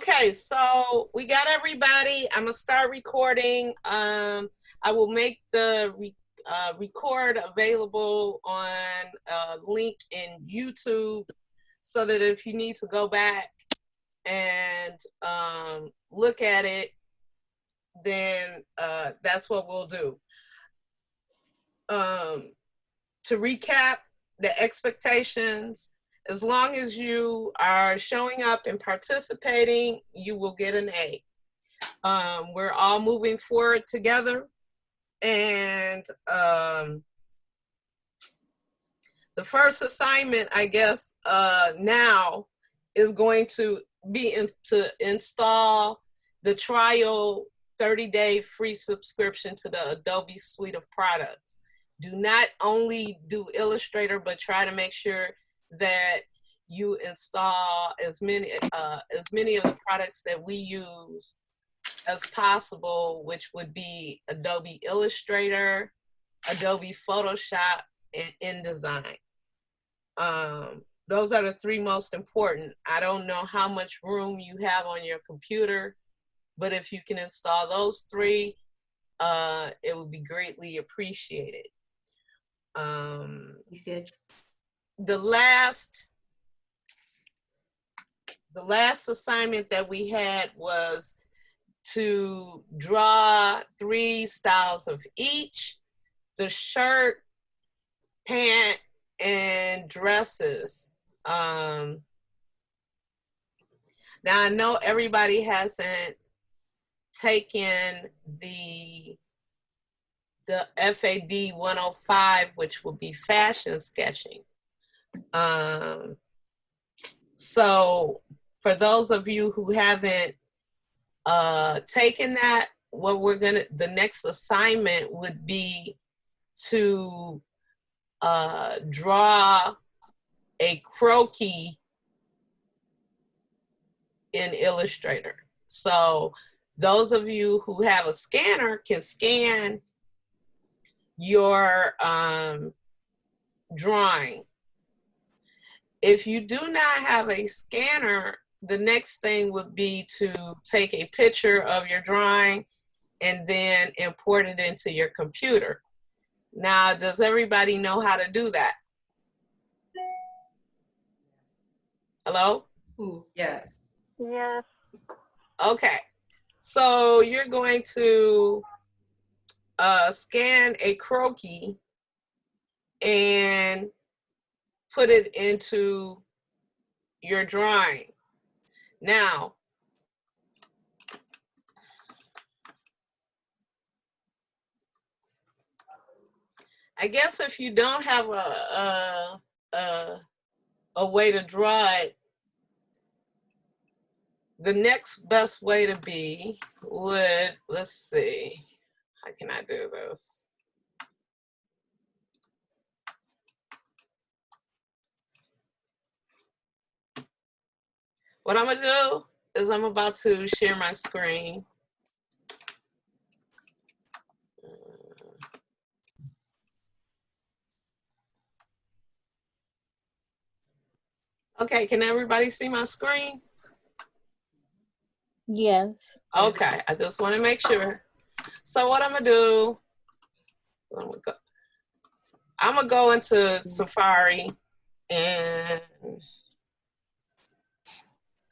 Okay, so we got everybody. I'm gonna start recording. I will make the record available on a link in YouTube, so that if you need to go back and look at it, then that's what we'll do. To recap the expectations, as long as you are showing up and participating, you will get an A. We're all moving forward together, and the first assignment, I guess, now is going to be to install the trial 30-day free subscription to the Adobe suite of products. Do not only do Illustrator, but try to make sure that you install as many of the products that we use as possible, which would be Adobe Illustrator, Adobe Photoshop, and InDesign. Those are the three most important. I don't know how much room you have on your computer, but if you can install those three, it would be greatly appreciated. The last assignment that we had was to draw 3 styles of each: the shirt, pant, and dresses. Now I know everybody hasn't taken the FAD 105, which will be fashion sketching. So for those of you who haven't taken that, the next assignment would be to draw a croquis in Illustrator. So those of you who have a scanner can scan your drawing. If you do not have a scanner, the next thing would be to take a picture of your drawing and then import it into your computer. Now, does everybody know how to do that? Hello? Yes. Yes. Okay. So you're going to scan a croquis and put it into your drawing. Now, I guess if you don't have a way to draw it, the next best way to be would, let's see, how can I do this? What I'm gonna do is I'm about to share my screen. Okay, can everybody see my screen? Yes. Okay, I just want to make sure. So what I'm gonna do, I'm gonna go into Safari and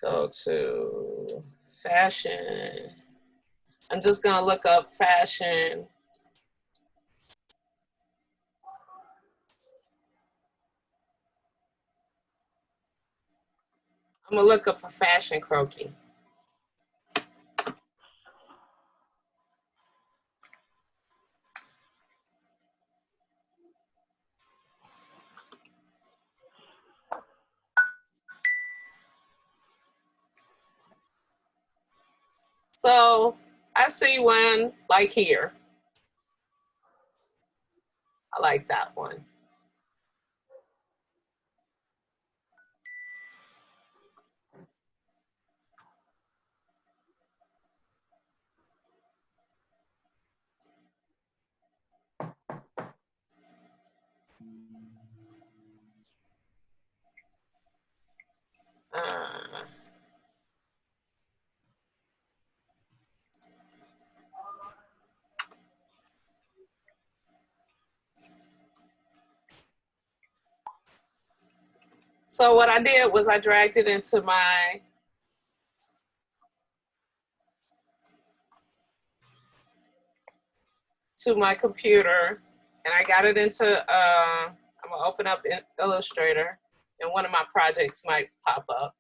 go to fashion. I'm just gonna look up fashion. I'm gonna look up a fashion croquis. So I see one like here. I like that one. So what I did was I dragged it into my computer, and I got it into, I'm gonna open up Illustrator, and one of my projects might pop up.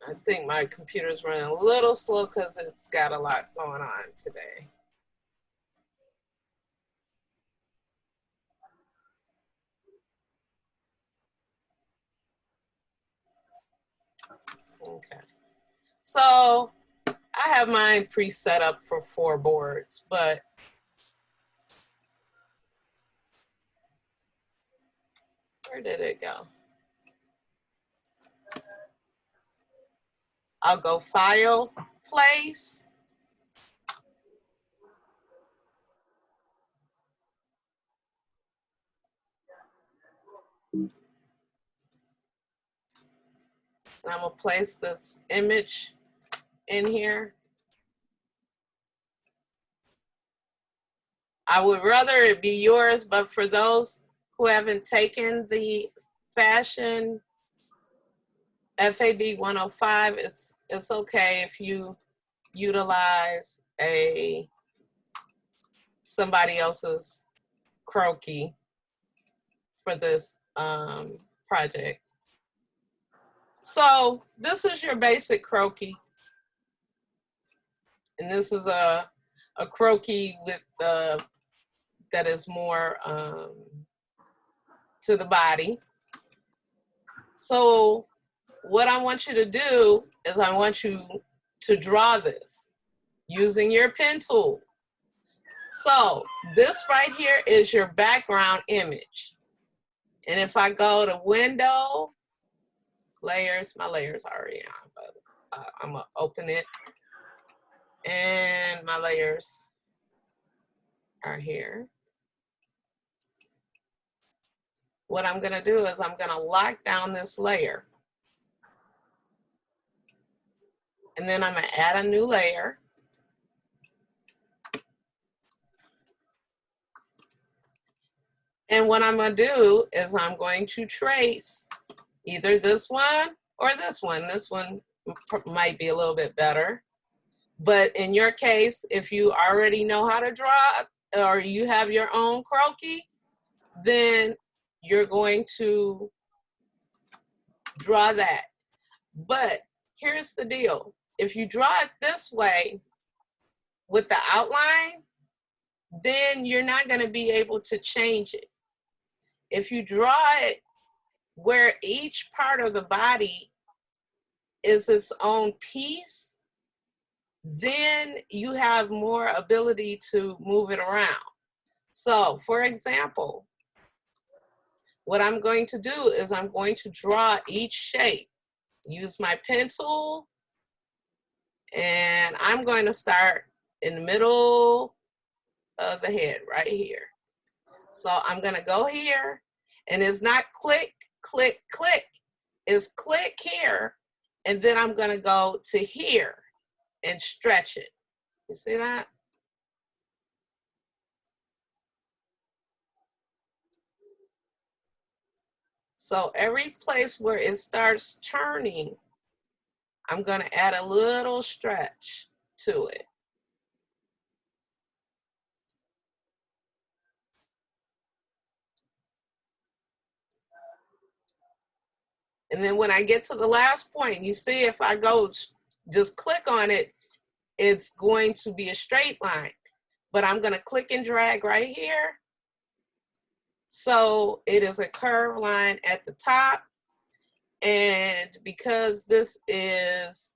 I think my computer's running a little slow because it's got a lot going on today. Okay. So I have mine pre-set up for 4 boards, but where did it go? I'll go File, Place. And I'm gonna place this image in here. I would rather it be yours, but for those who haven't taken the fashion FAD 105, it's okay if you utilize somebody else's croquis for this project. So this is your basic croquis, and this is a croquis with that is more to the body. So what I want you to do is I want you to draw this using your pen tool. So this right here is your background image. And if I go to Window, Layers, my layers are already on, but I'm gonna open it. And my layers are here. What I'm gonna do is I'm gonna lock down this layer. And then I'm gonna add a new layer. And what I'm gonna do is I'm going to trace either this one or this one. This one might be a little bit better. But in your case, if you already know how to draw or you have your own croquis, then you're going to draw that. But here's the deal. If you draw it this way with the outline, then you're not going to be able to change it. If you draw it where each part of the body is its own piece, then you have more ability to move it around. So, for example, what I'm going to do is I'm going to draw each shape. Use my pen tool, and I'm going to start in the middle of the head right here. So I'm going to go here, and it's not click, click, click. It's click here, and then I'm going to go to here and stretch it. You see that? So every place where it starts turning, I'm going to add a little stretch to it. And then when I get to the last point, you see if I go just click on it, it's going to be a straight line. But I'm going to click and drag right here. So it is a curved line at the top. And because this is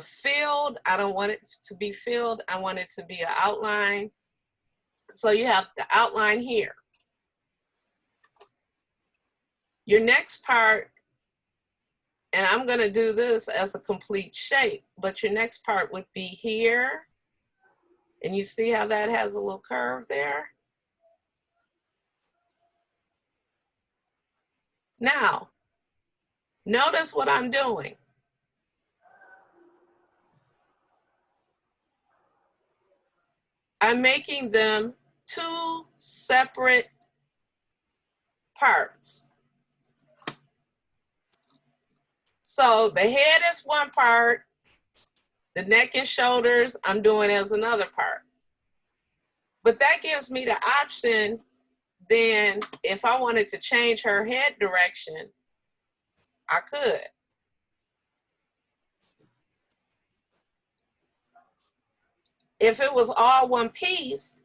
filled, I don't want it to be filled. I want it to be an outline. So you have the outline here. Your next part, and I'm gonna do this as a complete shape, but your next part would be here And you see how that has a little curve there? Now, notice what I'm doing. I'm making them two separate parts. So the head is one part, the neck and shoulders I'm doing as another part. But that gives me the option then, if I wanted to change her head direction, I could. If it was all one piece,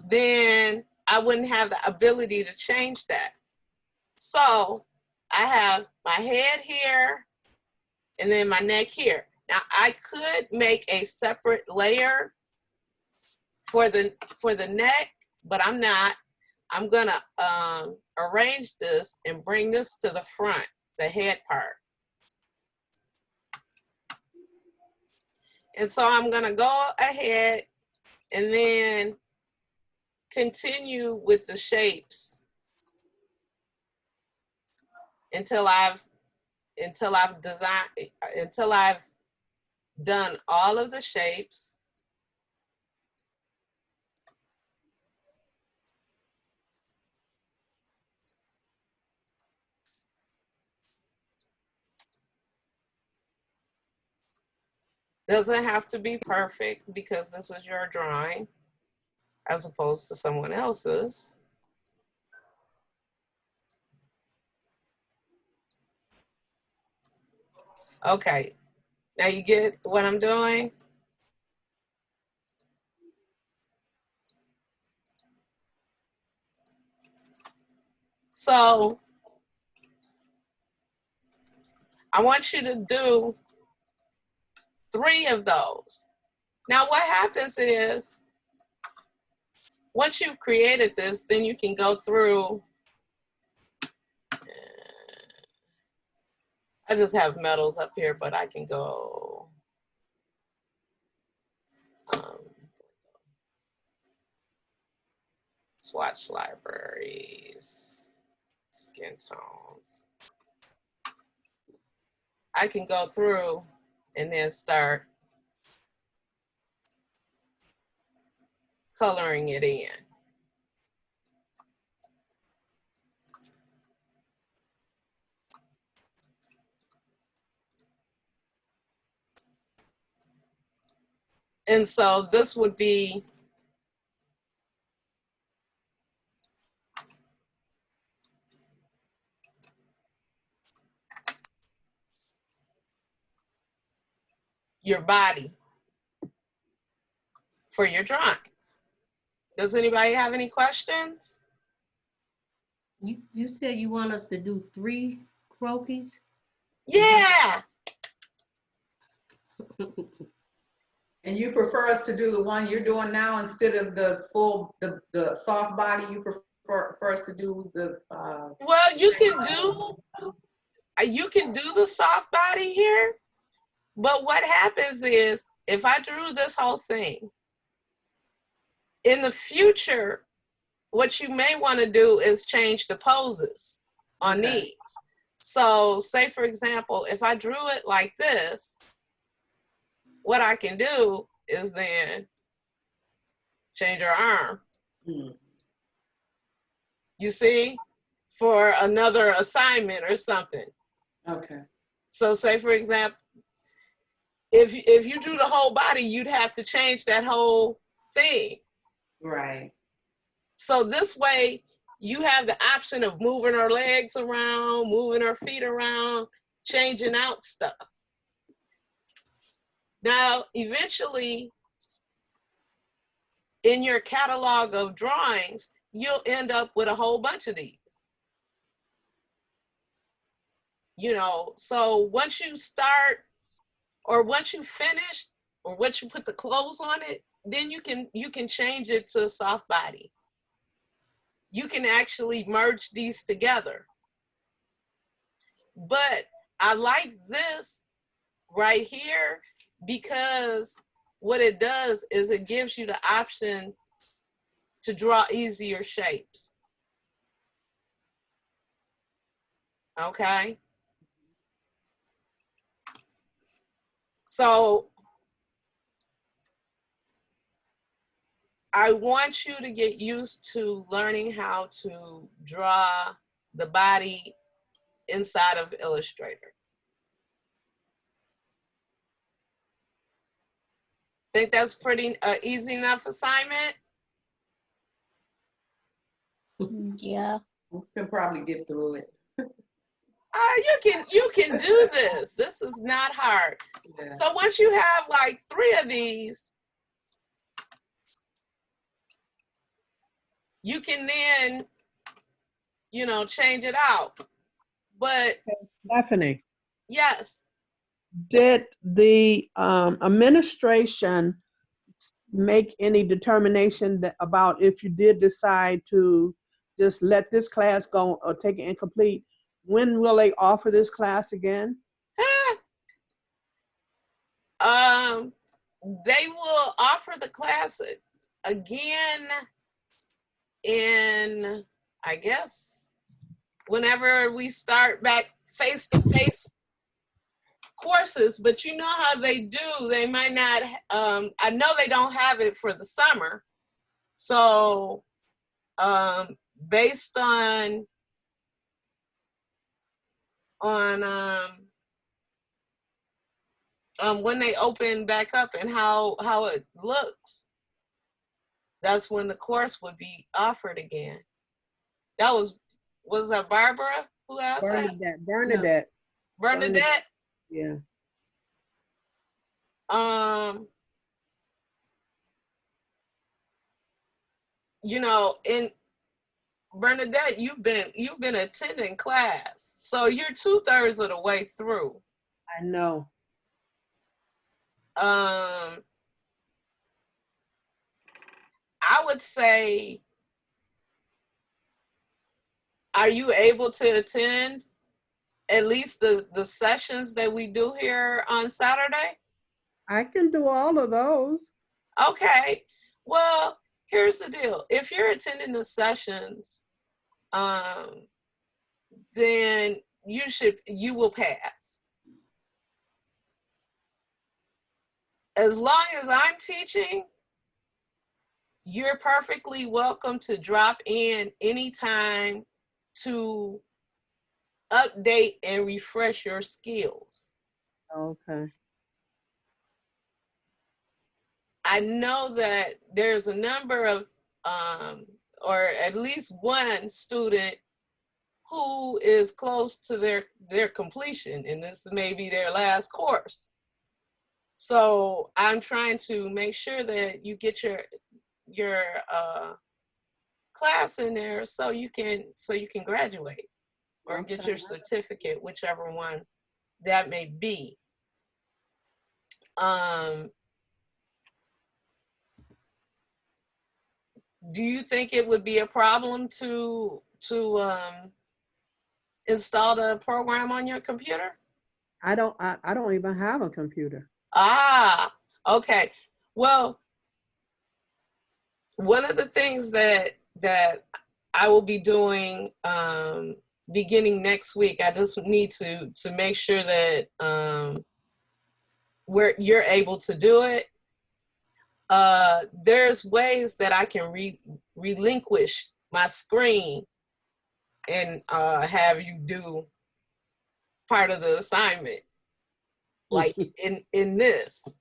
then I wouldn't have the ability to change that. So I have my head here and then my neck here. Now I could make a separate layer for the neck, but I'm not. I'm gonna arrange this and bring this to the front, the head part. And so I'm gonna go ahead and then continue with the shapes until I've done all of the shapes. Doesn't have to be perfect because this is your drawing as opposed to someone else's. Okay, now you get what I'm doing? So I want you to do 3 of those. Now what happens is, once you've created this, then you can go through. I just have metals up here, but I can go. Swatch libraries, skin tones. I can go through and then start coloring it in. And so this would be your body for your drawings. Does anybody have any questions? You said you want us to do 3 croquis? Yeah. And you prefer us to do the one you're doing now instead of the full, the soft body? You prefer us to do the Well, you can do the soft body here, but what happens is, if I drew this whole thing, in the future, what you may want to do is change the poses on these. So say, for example, if I drew it like this, what I can do is then change her arm. You see, for another assignment or something. Okay. So say, for example, if you drew the whole body, you'd have to change that whole thing. Right. So this way, you have the option of moving her legs around, moving her feet around, changing out stuff. Now, eventually, in your catalog of drawings, you'll end up with a whole bunch of these. You know, so once you start, or once you finish, or once you put the clothes on it, then you can change it to a soft body. You can actually merge these together. But I like this right here because what it does is it gives you the option to draw easier shapes. Okay. So I want you to get used to learning how to draw the body inside of Illustrator. Think that's pretty easy enough assignment? Yeah. We can probably get through it. You can do this. This is not hard. Yeah. So once you have like 3 of these, you can then, you know, change it out. But Stephanie, yes, did the administration make any determination about if you did decide to just let this class go or take it incomplete? When will they offer this class again? they will offer the class again in, I guess, whenever we start back face-to-face courses. But you know how they do, they might not, I know they don't have it for the summer. So based on when they open back up and how it looks, that's when the course would be offered again. That was that Barbara who asked that? Bernadette. Bernadette? Yeah. You know, in Bernadette, you've been attending class, so you're 2/3 of the way through. I know. I would say, are you able to attend at least the sessions that we do here on Saturday? I can do all of those. Okay. Well, here's the deal. If you're attending the sessions, then you will pass. As long as I'm teaching, you're perfectly welcome to drop in anytime to update and refresh your skills. Okay. I know that there's a number of, or at least one student who is close to their completion, and this may be their last course. So I'm trying to make sure that you get your class in there so you can graduate or get your certificate, whichever one that may be. Do you think it would be a problem to install the program on your computer? I don't even have a computer. Ah, okay. Well, one of the things that I will be doing beginning next week, I just need to make sure that you're able to do it. There's ways that I can relinquish my screen and have you do part of the assignment, like in this.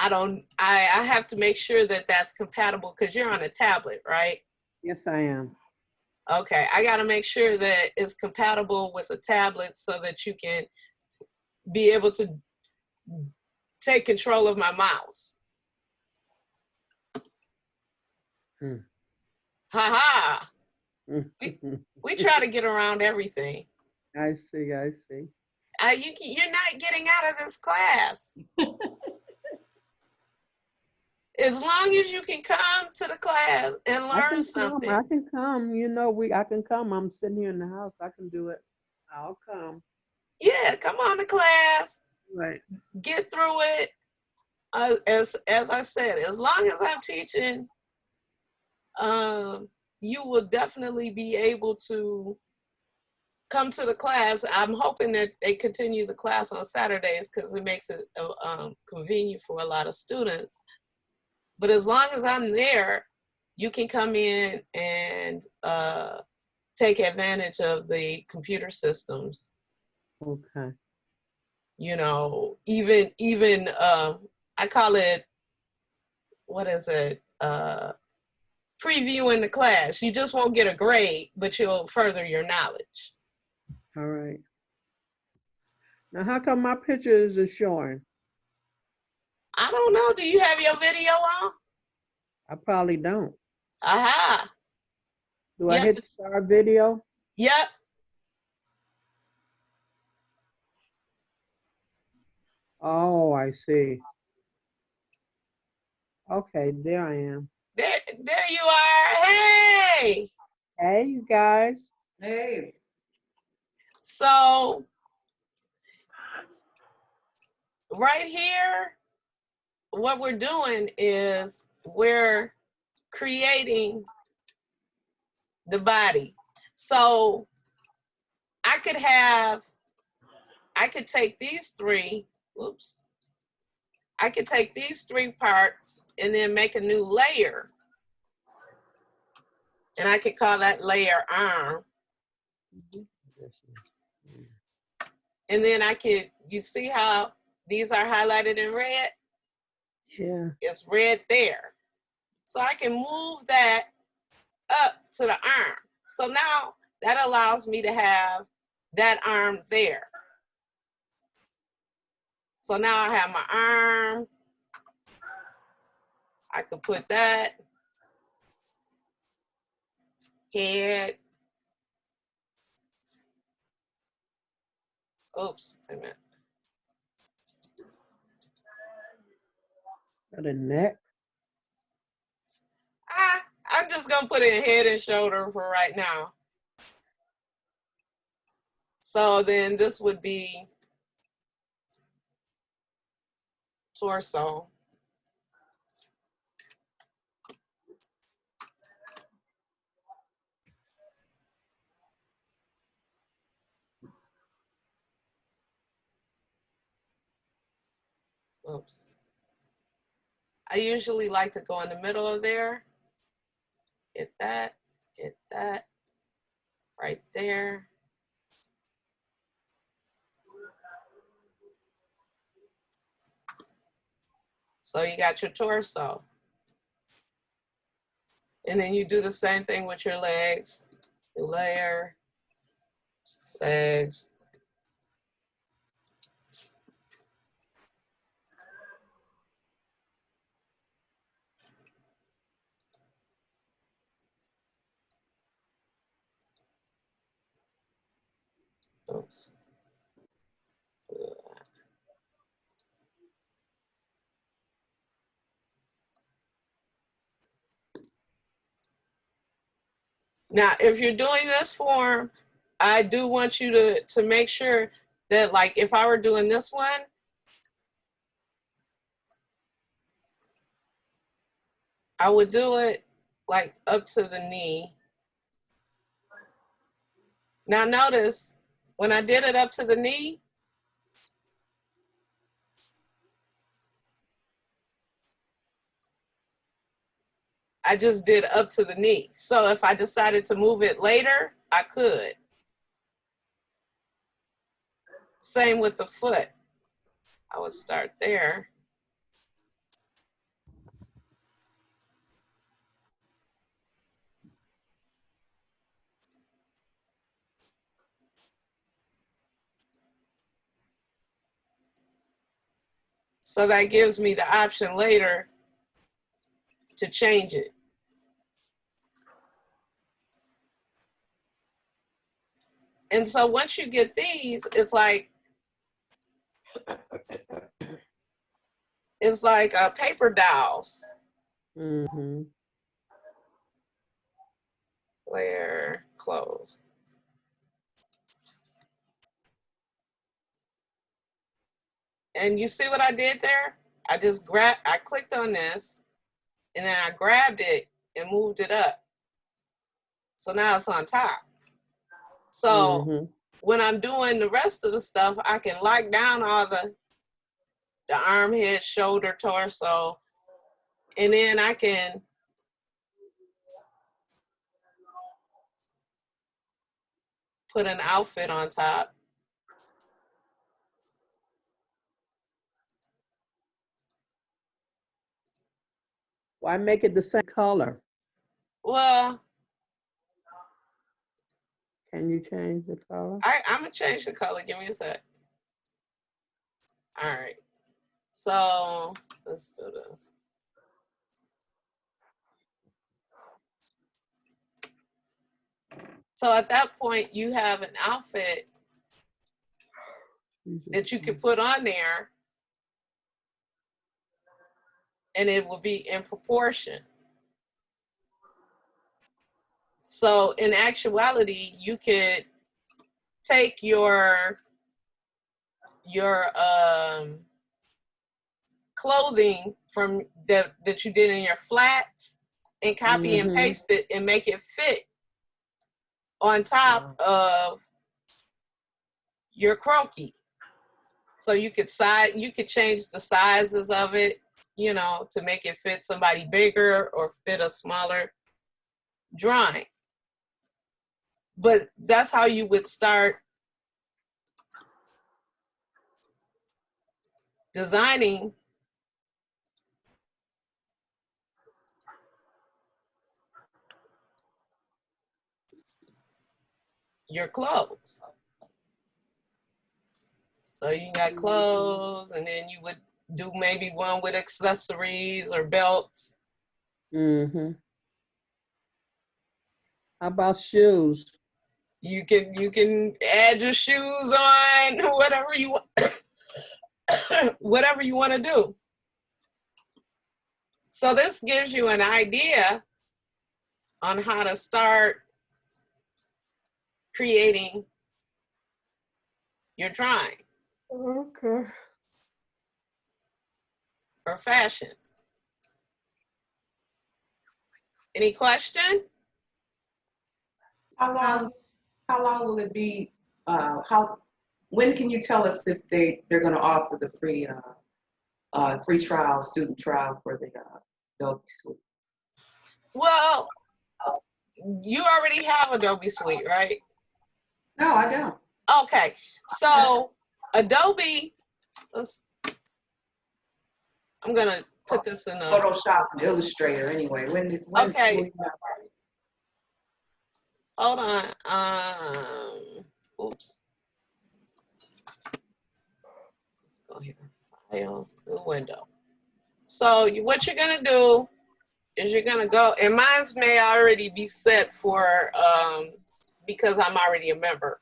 I have to make sure that that's compatible because you're on a tablet, right? Yes, I am. Okay, I got to make sure that it's compatible with a tablet so that you can be able to take control of my mouse. Ha ha. We try to get around everything. I see, I see. You're not getting out of this class. As long as you can come to the class and learn something. I can come, you know, I can come. I'm sitting here in the house. I can do it. I'll come. Yeah, come on to class. Right. Get through it. as I said, as long as I'm teaching, you will definitely be able to come to the class. I'm hoping that they continue the class on Saturdays because it makes it convenient for a lot of students. But as long as I'm there, you can come in and take advantage of the computer systems. Okay. You know, even I call it, what is it? Previewing the class. You just won't get a grade, but you'll further your knowledge. All right. Now, how come my picture isn't showing? I don't know. Do you have your video on? I probably don't. Aha. Do I Yep. hit start video? Yep. Oh, I see. Okay, there I am. There you are. Hey. Hey, you guys. Hey, So right here, what we're doing is we're creating the body. So I could take these three, whoops. I could take these three parts and then make a new layer. And I could call that layer arm. And then I could, you see how these are highlighted in red? Yeah. It's red there. So I can move that up to the arm. So now that allows me to have that arm there. So now I have my arm. I could put that, head. Oops, wait a minute. Got a neck. I'm just gonna put it in head and shoulder for right now. So then this would be torso. Oops. I usually like to go in the middle of there. Hit that, right there. So you got your torso. And then you do the same thing with your legs. The layer, legs. Oops. Now, if you're doing this form, I do want you to make sure that, like, if I were doing this one, I would do it like up to the knee. Now notice, when I did it up to the knee, I just did up to the knee. So if I decided to move it later, I could. Same with the foot. I would start there. So that gives me the option later to change it. And so once you get these, it's like paper dowels. Mm-hmm. Layer, close. And you see what I did there? I clicked on this and then I grabbed it and moved it up. So now it's on top. So when I'm doing the rest of the stuff, I can lock down all the arm, head, shoulder, torso, and then I can put an outfit on top. Why make it the same color? Well, Can you change the color? I'm gonna change the color. Give me a sec. All right. So let's do this. So at that point, you have an outfit that you can put on there and it will be in proportion. So in actuality, you could take your clothing from that you did in your flats and copy and paste it and make it fit on top of your croquis. So you could change the sizes of it, you know, to make it fit somebody bigger or fit a smaller drawing. But that's how you would start designing your clothes. So you got clothes, and then you would do maybe one with accessories or belts. How about shoes? You can add your shoes on, whatever you whatever you want to do. So this gives you an idea on how to start creating your drawing. Okay. For fashion. Any question? How long will it be? When can you tell us if they're going to offer the free trial, student trial for the Adobe Suite? Well, you already have Adobe Suite, right? No, I don't. Okay, so Adobe, I'm gonna put this in a Photoshop and Illustrator anyway. Okay. Hold on. Oops. Let's go here. File, new window. So what you're gonna do is you're gonna go, and mine's may already be set for because I'm already a member.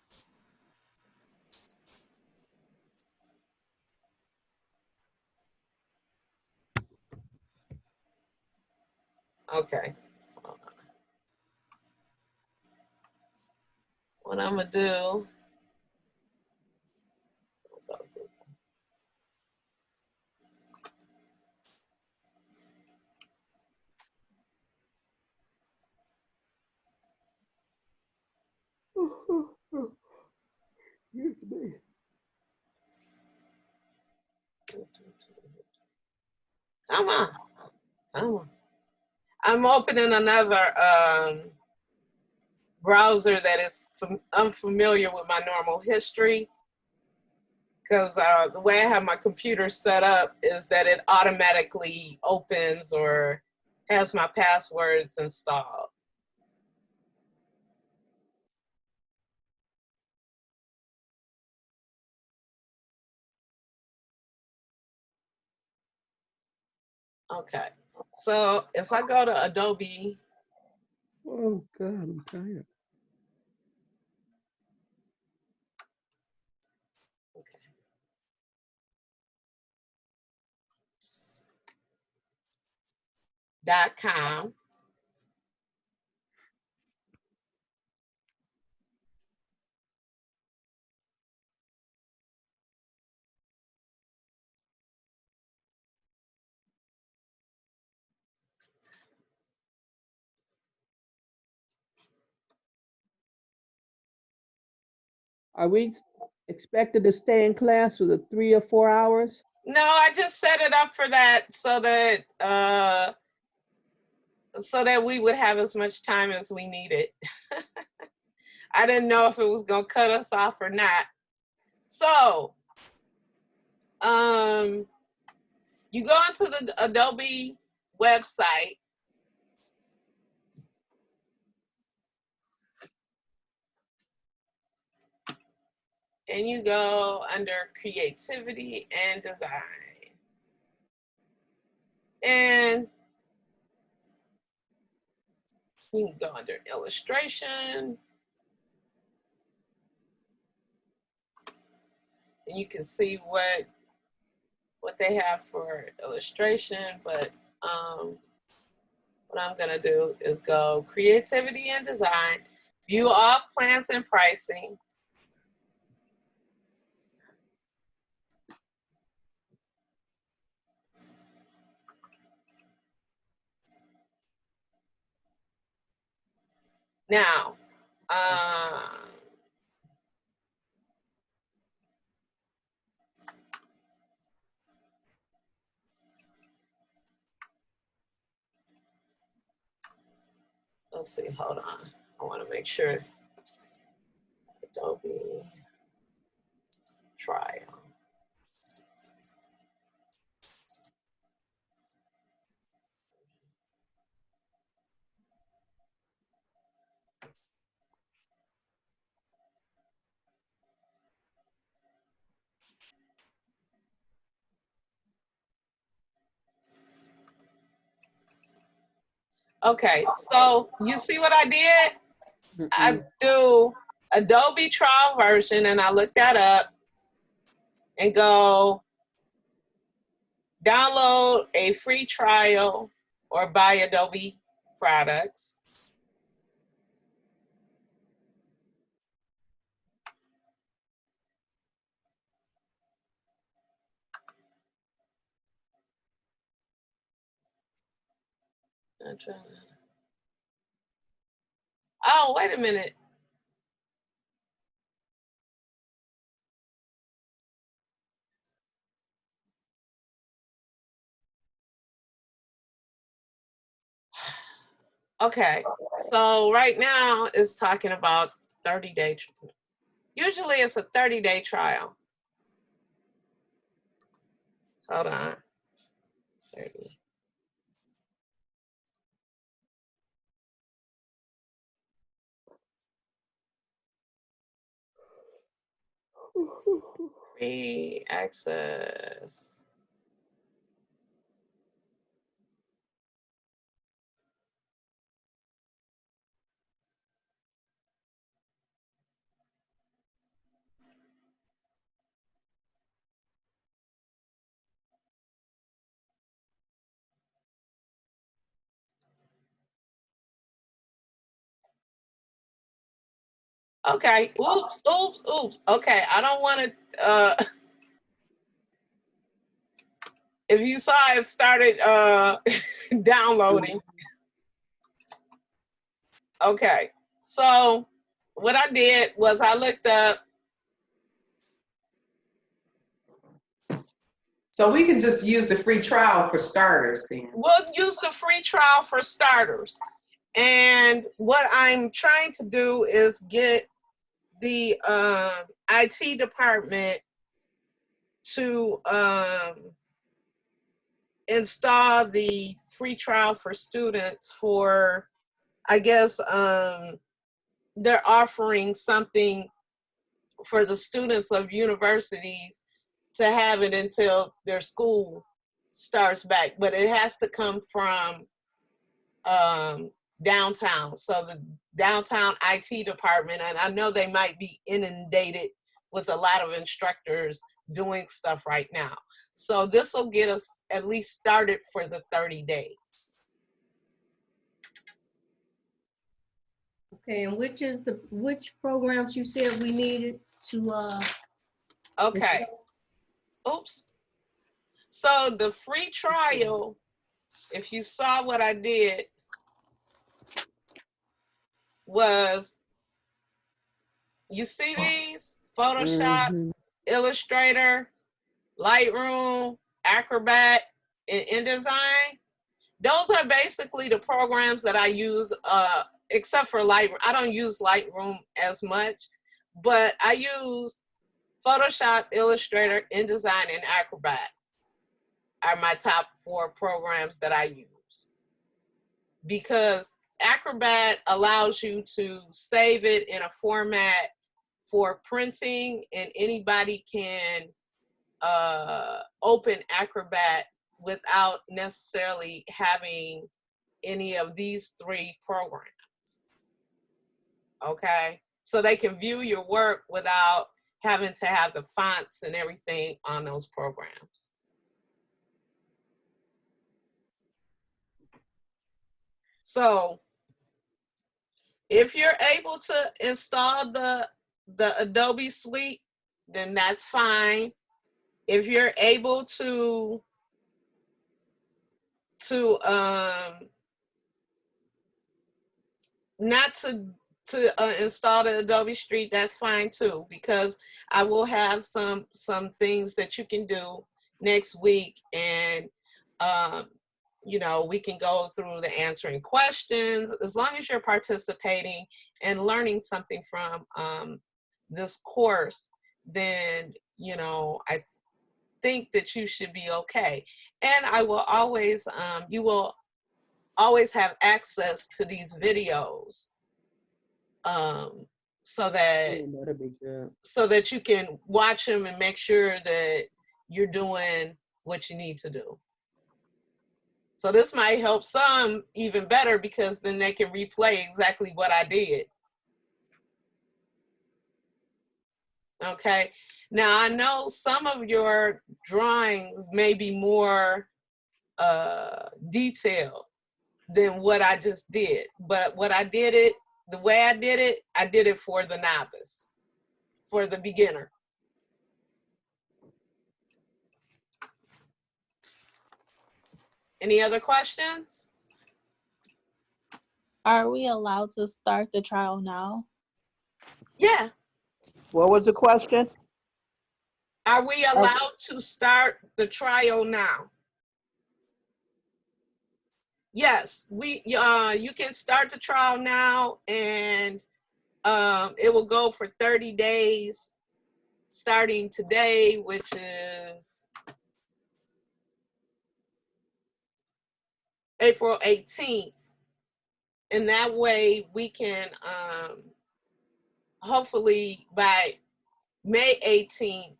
Okay. What I'm gonna do. Come on. Come on. I'm opening another browser that is unfamiliar with my normal history, because the way I have my computer set up is that it automatically opens or has my passwords installed. Okay, so if I go to Adobe, Oh God, I'm tired. .com, Are we expected to stay in class for the 3 or 4 hours? No, I just set it up for that so that we would have as much time as we needed. I didn't know if it was gonna cut us off or not. So, you go into the Adobe website. And you go under creativity and design. And you can go under illustration. And you can see what they have for illustration, but what I'm gonna do is go creativity and design, view all plans and pricing. Now, let's see, hold on. I wanna make sure Adobe trial. Okay, so you see what I did? I do Adobe trial version and I look that up and go download a free trial or buy Adobe products. Oh, wait a minute. Okay, so right now it's talking about 30-day. Usually it's a 30-day trial. Hold on. 30. Free access. Okay, oops. Okay, I don't want to, if you saw it started downloading. Okay, so what I did was I looked up. So we can just use the free trial for starters then. We'll use the free trial for starters. And what I'm trying to do is get the IT department to install the free trial for students for, I guess, they're offering something for the students of universities to have it until their school starts back, but it has to come from downtown. So the downtown IT department, and I know they might be inundated with a lot of instructors doing stuff right now. So this will get us at least started for the 30 days. Okay, and which programs you said we needed to Okay. Oops. So the free trial, if you saw what I did, was, you see these Photoshop, Mhm. Illustrator, Lightroom, Acrobat, and InDesign. Those are basically the programs that I use, except for Lightroom. I don't use Lightroom as much, but I use Photoshop, Illustrator, InDesign, and Acrobat are my top 4 programs that I use, because Acrobat allows you to save it in a format for printing, and anybody can open Acrobat without necessarily having any of these 3 programs. Okay, so they can view your work without having to have the fonts and everything on those programs. So if you're able to install the Adobe Suite, then that's fine. If you're able to not to install the Adobe Suite, that's fine too, because I will have some things that you can do next week, and you know, we can go through the answering questions. As long as you're participating and learning something from this course, then, you know, I think that you should be okay. And I will always, you will always have access to these videos, so that That'd be good. so that you can watch them and make sure that you're doing what you need to do. So this might help some even better, because then they can replay exactly what I did. Okay. Now I know some of your drawings may be more detailed than what I just did, but what I did it, the way I did it for the novice, for the beginner. Any other questions? Are we allowed to start the trial now? Yeah. What was the question? Are we allowed to start the trial now? Yes, you can start the trial now, and it will go for 30 days starting today, which is April 18th. And that way we can, hopefully by May 18th,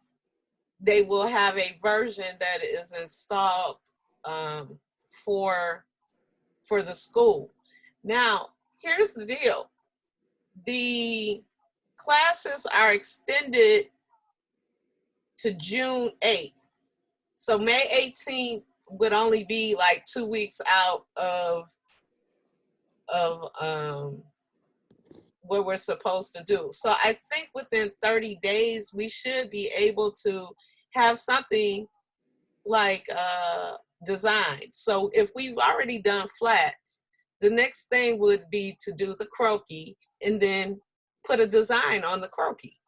they will have a version that is installed for the school. Now, here's the deal. The classes are extended to June 8th. So May 18th would only be like 2 weeks out of what we're supposed to do. So I think within 30 days, we should be able to have something like designed. So if we've already done flats, the next thing would be to do the croquis and then put a design on the croquis.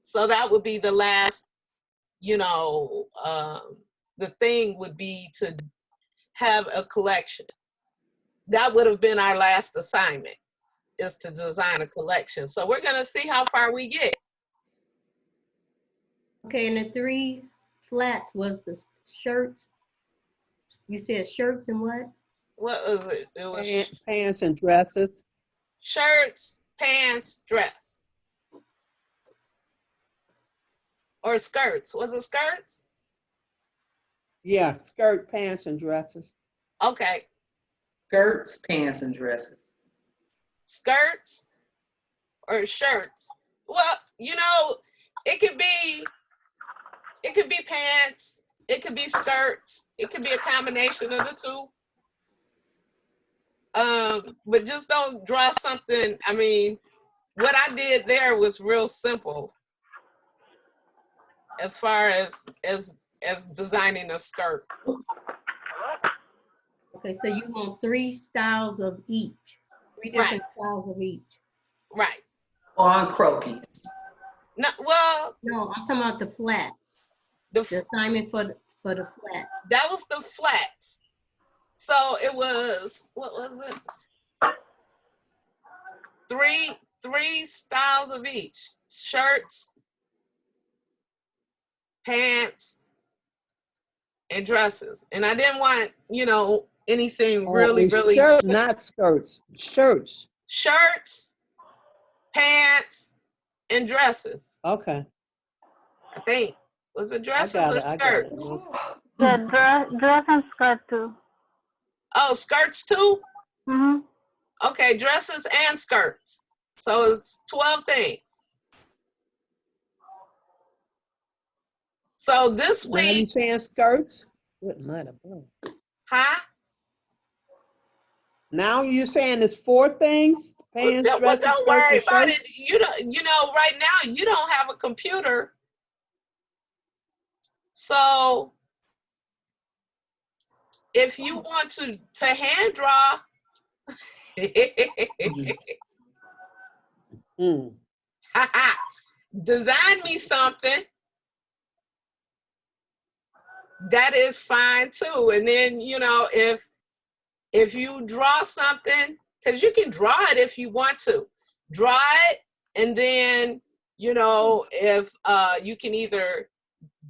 So that would be the last, you know, the thing would be to have a collection. That would have been our last assignment, is to design a collection. So we're gonna see how far we get. Okay, and the 3 flats was the shirts. You said shirts and what? What was it? It was Pants and dresses. shirts, pants, dress. Or skirts. Was it skirts? Yeah, skirt, pants, and dresses. Okay. Skirts, pants, and dresses. Skirts or shirts? Well, you know, it could be pants, it could be skirts, it could be a combination of the two. But just don't draw something. I mean, what I did there was real simple as far as designing a skirt. Okay, so you want 3 styles of each, 3 Right. different styles of each. Right. On croquis. No, well, No, I'm talking about the flats. the The assignment for the flats. that was the flats. So it was, what was it? Three styles of each: shirts, pants, and dresses. And I didn't want, anything Oh, really, it's really shirts, not skirts. Shirts. shirts, pants, and dresses. Okay. I think. Was it I dresses got or it. I got it. skirts? Yeah, dress and skirt too. Oh, skirts too? Mm-hmm. Okay, dresses and skirts. So it's 12 things. So this Now you week, saying skirts? Good night, boy. huh? Now you're saying it's 4 things: pants, Well, dresses, don't skirts, worry and about it. shirts. Right now you don't have a computer. So if you want to hand draw, Mm. design me something, that is fine too. And then, if you draw something, because you can draw it if you want to. Draw it, and then, if you can either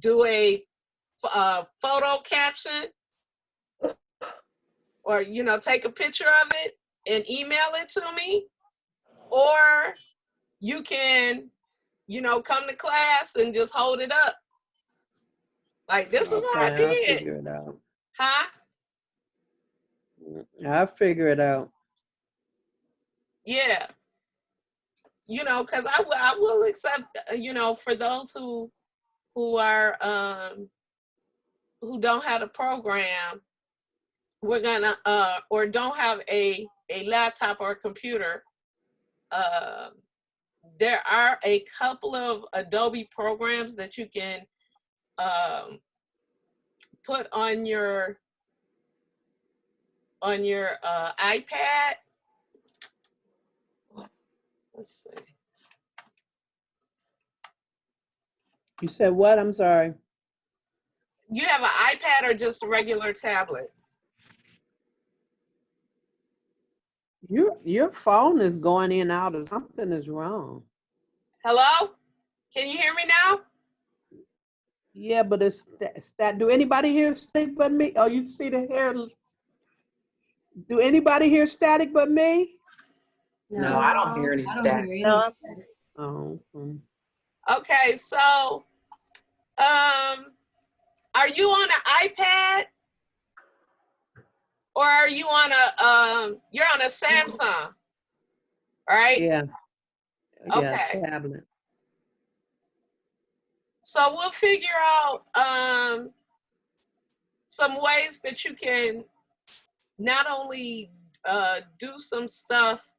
do a photo caption, or, take a picture of it and email it to me, or you can, come to class and just hold it up. Like, this is what I Okay, I'll did. figure it out. Huh? I'll figure it out. Yeah. Because I will accept, for those who are, who don't have a program, we're gonna, or don't have a laptop or a computer. There are a couple of Adobe programs that you can put on your iPad. Let's see. You said what? I'm sorry. You have an iPad or just a regular tablet? Your phone is going in and out, or something is wrong. Hello? Can you hear me now? Yeah, but it's that. Do anybody hear static but me? Oh, you see the hair? Do anybody hear static but me? No, I don't hear any I don't static. hear No. any. Oh. Okay, so are you on an iPad, or are you on you're on a Samsung, right? Yeah. Yeah. Okay. Tablet. So we'll figure out some ways that you can not only do some stuff.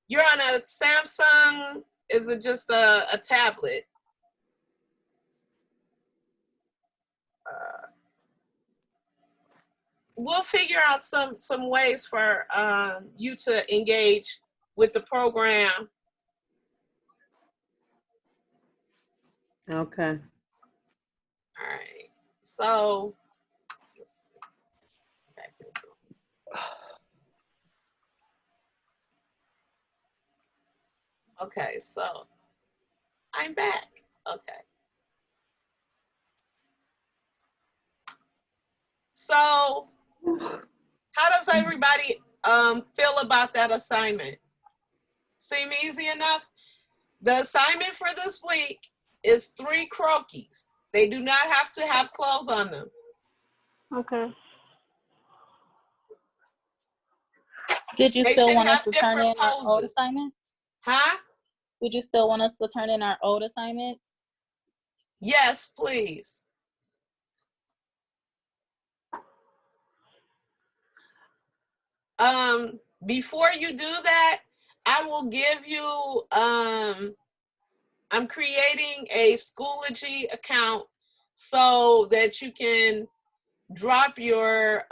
You're on a Samsung. Is it just a tablet? We'll figure out some ways for you to engage with the program. Okay. All right. So let's see. Back this up. Okay, so I'm back. Okay. So how does everybody feel about that assignment? Seem easy enough? The assignment for this week is 3 croquis. They do not have to have clothes on them. Okay. Did you They still should want us have to turn different in our old poses. assignments? Huh? Would you still want us to turn in our old assignments? Yes, please. Before you do that, I will give you, I'm creating a Schoology account so that you can drop your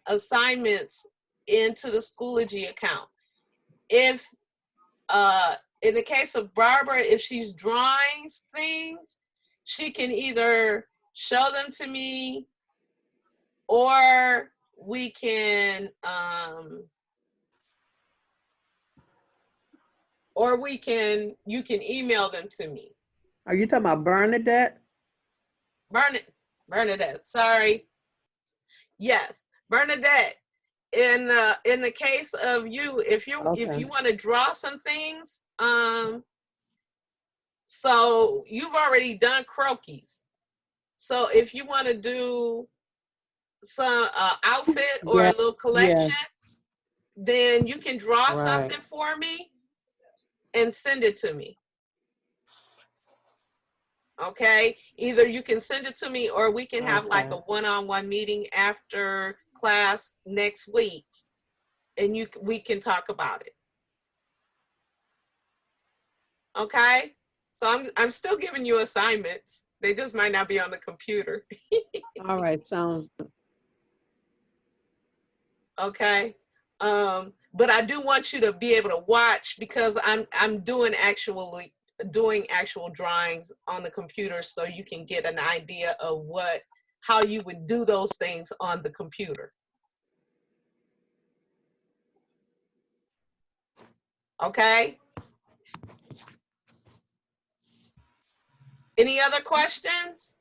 assignments into the Schoology account. If in the case of Barbara, if she's drawing things, she can either show them to me, or we can, you can email them to me. Are you talking about Bernadette? Bernadette, sorry. Yes, Bernadette. In the case of you, if you want to draw some things, so you've already done croquis. So if you want to do some outfit or a little collection, then you can draw something for me and send it to me. Okay, either you can send it to me, or we can have like a one-on-one meeting after class next week, and we can talk about it. Okay, so I'm still giving you assignments. They just might not be on the computer. All right, sounds good. Okay, but I do want you to be able to watch, because I'm doing actual drawings on the computer, so you can get an idea of how you would do those things on the computer. Okay. Any other questions?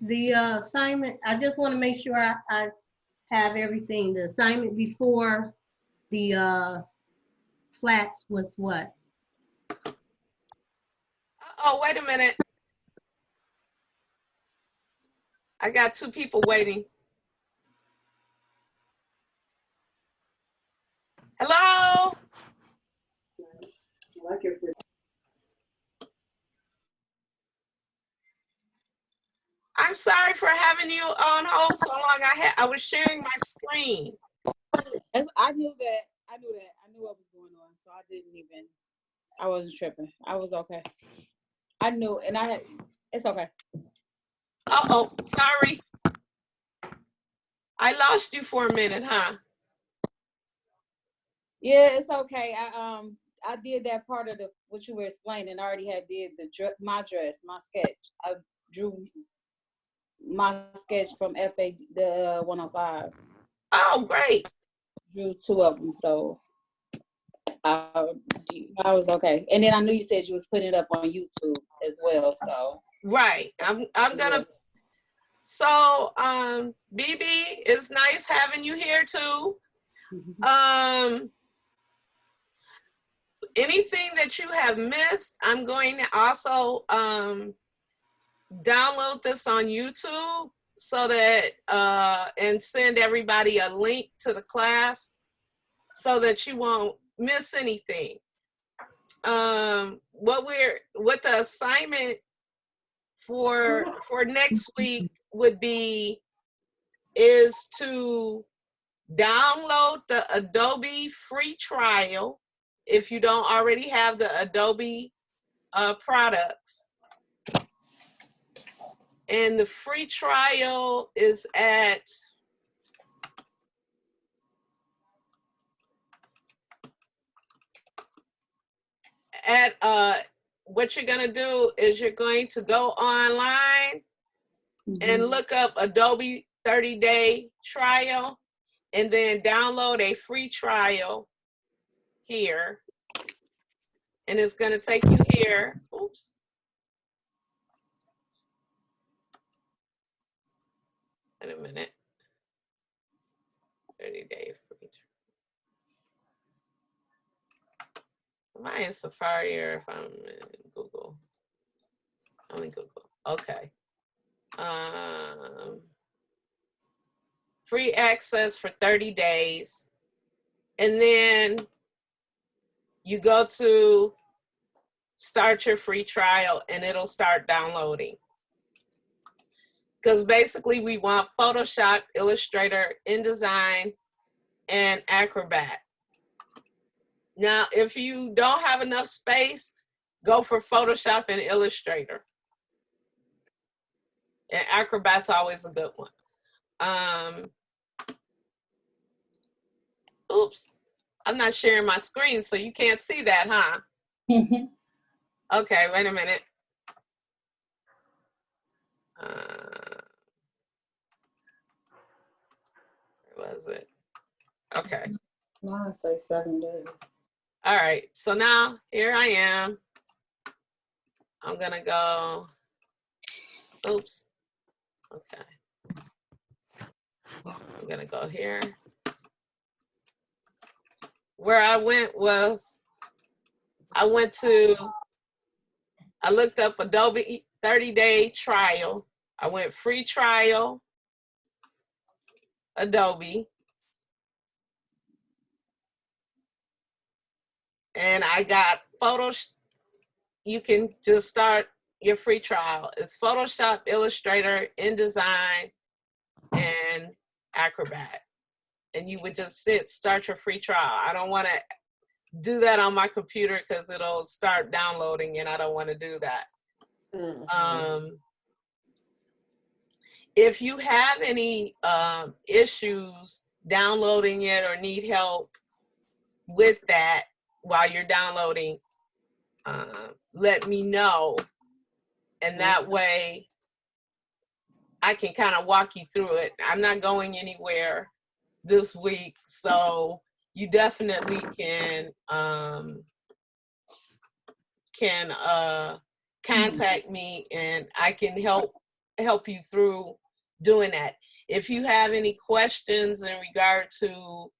The assignment, I just want to make sure I have everything. The assignment before the flats was what? Oh, wait a minute. I got 2 people waiting. Hello? I'm sorry for having you on hold so long. I was sharing my screen. I knew what was going on, so I wasn't tripping. I was okay. I knew, and it's okay. Uh-oh, sorry. I lost you for a minute, huh? Yeah, it's okay. I did that part of what you were explaining. I already did my sketch. I drew my sketch from FAD, the 105. Oh, great. Drew 2 of them, so I was okay. And then I knew you said you was putting it up on YouTube as well, so. Right. I'm gonna. So, BB, it's nice having you here too. Anything that you have missed, I'm going to also download this on YouTube, so that and send everybody a link to the class, so that you won't miss anything. What the assignment for next week would be is to download the Adobe free trial if you don't already have the Adobe products. And the free trial is at what you're gonna do is you're going to go online and look up Adobe 30-day trial, and then download a free trial here. And it's gonna take you here. Oops. Wait a minute. 30-day free trial. Am I in Safari, or if I'm in Google? I'm in Google. Okay. Free access for 30 days. And then you go to start your free trial, and it'll start downloading. Because basically we want Photoshop, Illustrator, InDesign, and Acrobat. Now, if you don't have enough space, go for Photoshop and Illustrator. And Acrobat's always a good one. Oops. I'm not sharing my screen, so you can't see that, huh? Okay, wait a minute. Where was it? Okay. Now I say 7 days. All right, so now here I am. I'm gonna go, oops, okay. I'm gonna go here. Where I went was, I looked up Adobe 30-day trial. I went free trial, Adobe. And I got Photoshop. You can just start your free trial. It's Photoshop, Illustrator, InDesign, and Acrobat. And you would just start your free trial. I don't want to do that on my computer because it'll start downloading and I don't want to do that. If you have any issues downloading it or need help with that while you're downloading, let me know. And that way I can kind of walk you through it. I'm not going anywhere this week, so you definitely can contact me and I can help you through doing that. If you have any questions in regard to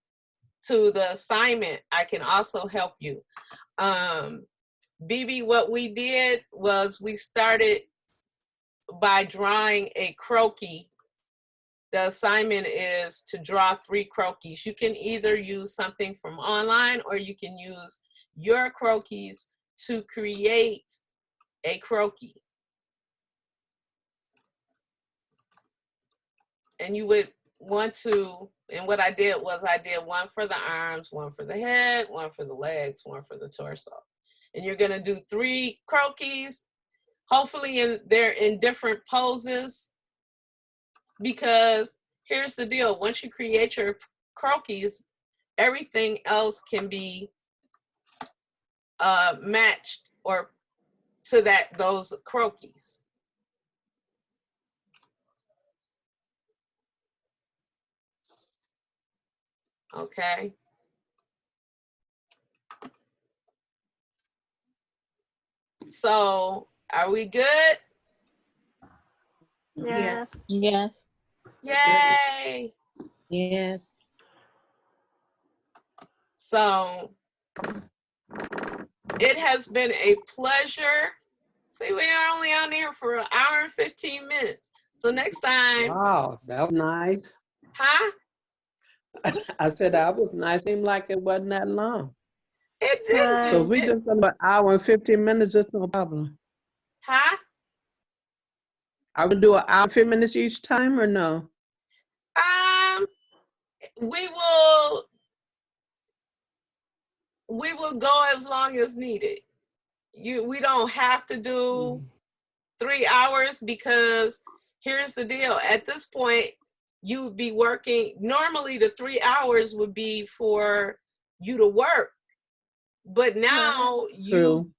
the assignment, I can also help you. BB, what we did was we started by drawing a croquis. The assignment is to draw 3 croquis. You can either use something from online or you can use your croquis to create a croquis. And you would want to, and what I did was I did 1 for the arms, 1 for the head, 1 for the legs, 1 for the torso. And you're gonna do 3 croquis. Hopefully they're in different poses, because here's the deal. Once you create your croquis, everything else can be matched or to those croquis. Okay. So are we good? Yeah. Yes. Yay. Yes. So it has been a pleasure. See, we are only on here for 1 hour and 15 minutes. So next time. Wow, that was nice. Huh? I said that was nice. Seemed like it wasn't that long. It didn't. So we just done about 1 hour and 15 minutes, just no problem. Huh? I would do 1 hour and 15 minutes each time or no? We will go as long as needed. We don't have to do 3 hours, because here's the deal. At this point, you would be working. Normally the 3 hours would be for you to work, but now you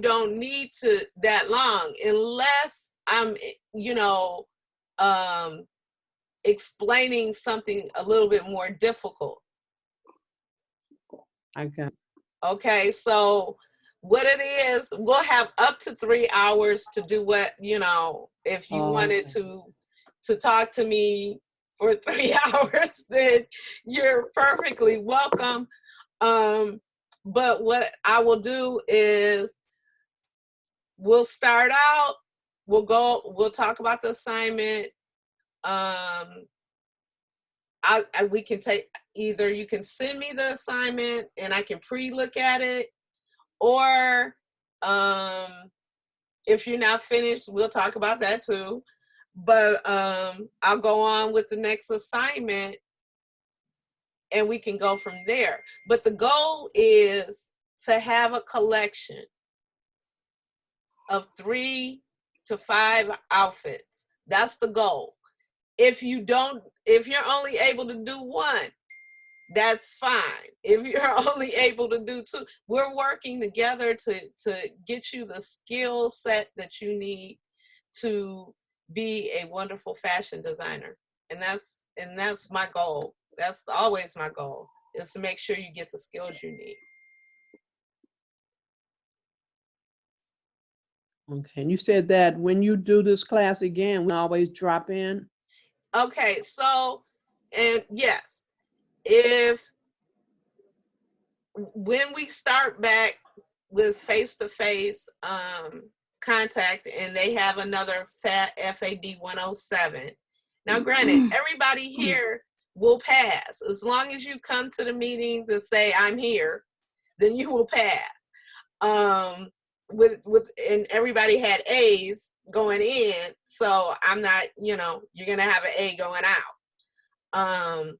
don't need to that long, unless I'm, explaining something a little bit more difficult. Okay, so what it is, we'll have up to 3 hours to do what, if you wanted to talk to me for 3 hours, then you're perfectly welcome. But what I will do is we'll start out, we'll talk about the assignment. We can take, either you can send me the assignment and I can pre-look at it, or if you're not finished, we'll talk about that too. But I'll go on with the next assignment and we can go from there. But the goal is to have a collection of 3 to 5 outfits. That's the goal. If you're only able to do 1, that's fine. If you're only able to do 2, we're working together to get you the skill set that you need to be a wonderful fashion designer. And that's my goal. That's always my goal, is to make sure you get the skills you need. Okay, and you said that when you do this class again, we always drop in? Okay, so, and yes, if when we start back with face-to-face contact and they have another FAD 107. Now, granted, everybody here will pass. As long as you come to the meetings and say, I'm here, then you will pass. And everybody had A's going in, so I'm not, you're gonna have an A going out.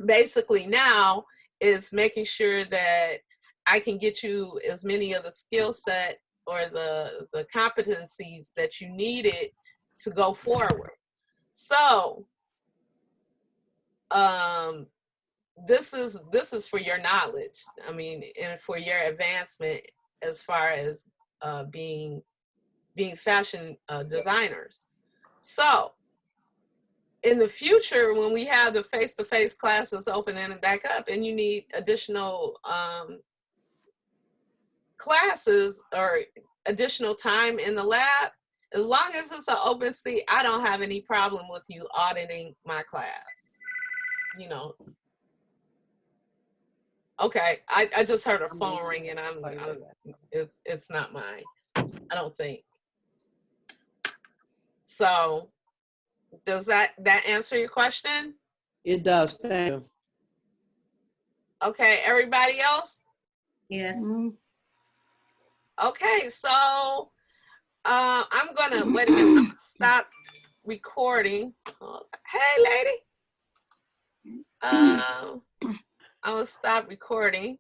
Basically now it's making sure that I can get you as many of the skill set or the competencies that you needed to go forward. So this is for your knowledge, I mean, and for your advancement as far as being fashion designers. So in the future, when we have the face-to-face classes opening and back up and you need additional classes or additional time in the lab, as long as it's an open seat, I don't have any problem with you auditing my class. Okay, I just heard a phone ring and it's not mine, I don't think. So does that answer your question? It does, thank you. Okay, everybody else? Yeah. Okay, so I'm gonna, wait a minute, I'm gonna stop recording. Hey, lady. I'm gonna stop recording.